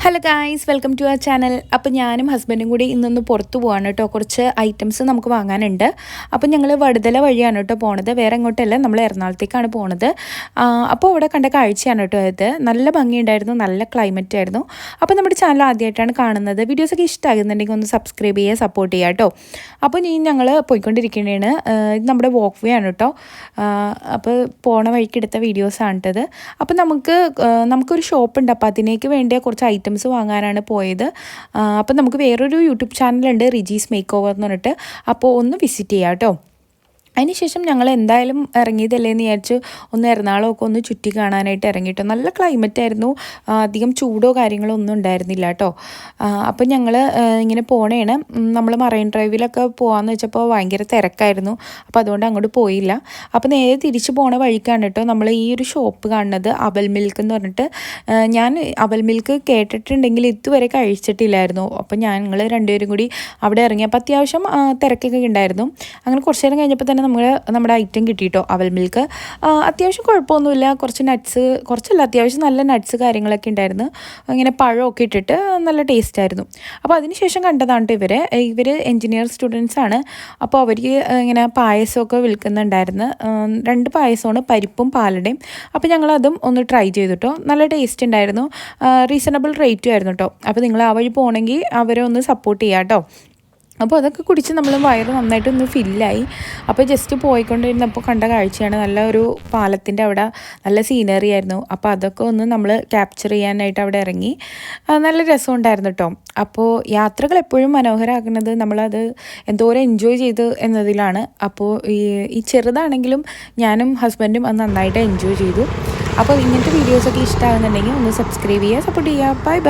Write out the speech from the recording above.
Hello guys, welcome to our channel. അപ്പോൾ ഞാനും ഹസ്ബൻഡും കൂടി ഇന്നൊന്ന് പുറത്ത് പോവാണ് കേട്ടോ. കുറച്ച് ഐറ്റംസ് നമുക്ക് വാങ്ങാനുണ്ട്. അപ്പോൾ ഞങ്ങൾ വടുതല വഴിയാണ് കേട്ടോ പോണത്, വേറെ എങ്ങോട്ടല്ല, നമ്മൾ എറണാകുളത്തേക്കാണ് പോണത്. അപ്പോൾ അവിടെ കണ്ട കാഴ്ചയാണ് കേട്ടോ ഇത്. നല്ല ഭംഗിയുണ്ടായിരുന്നു, നല്ല ക്ലൈമറ്റ് ആയിരുന്നു. അപ്പോൾ നമ്മുടെ ചാനൽ ആദ്യമായിട്ടാണ് കാണുന്നത്, വീഡിയോസൊക്കെ ഇഷ്ടമാകുന്നുണ്ടെങ്കിൽ ഒന്ന് സബ്സ്ക്രൈബ് ചെയ്യുക, സപ്പോർട്ട് ചെയ്യുക കേട്ടോ. അപ്പോൾ ഞങ്ങൾ പോയിക്കൊണ്ടിരിക്കുന്നതാണ്. ഇത് നമ്മുടെ വാക്ക് വേ ആണ് കേട്ടോ. അപ്പോൾ പോണ വഴിക്ക് എടുത്ത വീഡിയോസാണ് കേട്ടത്. അപ്പോൾ നമുക്കൊരു ഷോപ്പുണ്ട്, അപ്പോൾ അതിനേക്ക് വേണ്ടിയ കുറച്ച് ഐറ്റംസ് വാങ്ങാനാണ് പോയത്. അപ്പം നമുക്ക് വേറൊരു യൂട്യൂബ് ചാനലുണ്ട്, റിജീസ് മേക്ക് ഓവർ എന്ന് പറഞ്ഞിട്ട്. അപ്പോൾ ഒന്ന് വിസിറ്റ് ചെയ്യാം കേട്ടോ. അതിനുശേഷം ഞങ്ങൾ എന്തായാലും ഇറങ്ങിയതല്ലേ എന്ന് വിചാരിച്ച് ഒന്ന് എറണാകുളമൊക്കെ ഒന്ന് ചുറ്റി കാണാനായിട്ട് ഇറങ്ങിയിട്ടോ. നല്ല ക്ലൈമറ്റ് ആയിരുന്നു, അധികം ചൂടോ കാര്യങ്ങളോ ഒന്നും ഉണ്ടായിരുന്നില്ല കേട്ടോ. അപ്പം ഞങ്ങൾ ഇങ്ങനെ പോണേണ്. നമ്മൾ മറൈൻ ഡ്രൈവിലൊക്കെ പോകാമെന്ന് വെച്ചപ്പോൾ ഭയങ്കര തിരക്കായിരുന്നു, അപ്പോൾ അതുകൊണ്ട് അങ്ങോട്ട് പോയില്ല. അപ്പോൾ നേരെ തിരിച്ച് പോണ വഴിക്കാണ് കേട്ടോ നമ്മൾ ഈ ഒരു ഷോപ്പ് കാണുന്നത്, അവൽ മിൽക്ക് എന്ന് പറഞ്ഞിട്ട്. ഞാൻ അവൽ മിൽക്ക് കേട്ടിട്ടുണ്ടെങ്കിൽ ഇതുവരെ കഴിച്ചിട്ടില്ലായിരുന്നു. അപ്പോൾ ഞങ്ങൾ രണ്ടുപേരും കൂടി അവിടെ ഇറങ്ങിയപ്പോൾ അത്യാവശ്യം തിരക്കൊക്കെ ഉണ്ടായിരുന്നു. അങ്ങനെ കുറച്ച് നേരം കഴിഞ്ഞപ്പോൾ തന്നെ നമ്മുടെ ഐറ്റം കിട്ടിയിട്ടോ, അവൽ മിൽക്ക്. അത്യാവശ്യം കുഴപ്പമൊന്നുമില്ല, കുറച്ചല്ല അത്യാവശ്യം നല്ല നട്ട്സ് കാര്യങ്ങളൊക്കെ ഉണ്ടായിരുന്നു. ഇങ്ങനെ പഴമൊക്കെ ഇട്ടിട്ട് നല്ല ടേസ്റ്റ് ആയിരുന്നു. അപ്പോൾ അതിനുശേഷം കണ്ടതാണ് ഇവർ എൻജിനീയർ സ്റ്റുഡൻസ് ആണ്. അപ്പോൾ അവർ ഇങ്ങനെ പായസമൊക്കെ വിൽക്കുന്നുണ്ടായിരുന്നു. 2 പായസമാണ്, പരിപ്പും പാലടയും. അപ്പോൾ ഞങ്ങളതും ഒന്ന് ട്രൈ ചെയ്തിട്ടോ, നല്ല ടേസ്റ്റ് ഉണ്ടായിരുന്നു, റീസണബിൾ റേറ്റും ആയിരുന്നു കേട്ടോ. അപ്പോൾ നിങ്ങൾ ആ വഴി പോകണമെങ്കിൽ അവരെ ഒന്ന് സപ്പോർട്ട് ചെയ്യാം കേട്ടോ. അപ്പോൾ അതൊക്കെ കുടിച്ച് നമ്മൾ വയറ് നന്നായിട്ടൊന്ന് ഫില്ലായി. അപ്പോൾ ജസ്റ്റ് പോയിക്കൊണ്ടിരുന്നപ്പോൾ കണ്ട കാഴ്ചയാണ്, നല്ല ഒരു പാലത്തിൻ്റെ അവിടെ നല്ല സീനറി ആയിരുന്നു. അപ്പോൾ അതൊക്കെ ഒന്ന് നമ്മൾ ക്യാപ്ചർ ചെയ്യാനായിട്ട് അവിടെ ഇറങ്ങി. നല്ല രസമുണ്ടായിരുന്നു കേട്ടോ. അപ്പോൾ യാത്രകൾ എപ്പോഴും മനോഹരമാക്കുന്നത് നമ്മളത് എന്തോരം എൻജോയ് ചെയ്ത് എന്നതിലാണ്. അപ്പോൾ ഈ ചെറുതാണെങ്കിലും ഞാനും ഹസ്ബൻഡും അത് നന്നായിട്ട് എൻജോയ് ചെയ്തു. അപ്പോൾ ഇങ്ങനത്തെ വീഡിയോസൊക്കെ ഇഷ്ടമാകുന്നുണ്ടെങ്കിൽ ഒന്ന് സബ്സ്ക്രൈബ് ചെയ്യുക, സപ്പോർട്ട് ചെയ്യുക. Bye bye.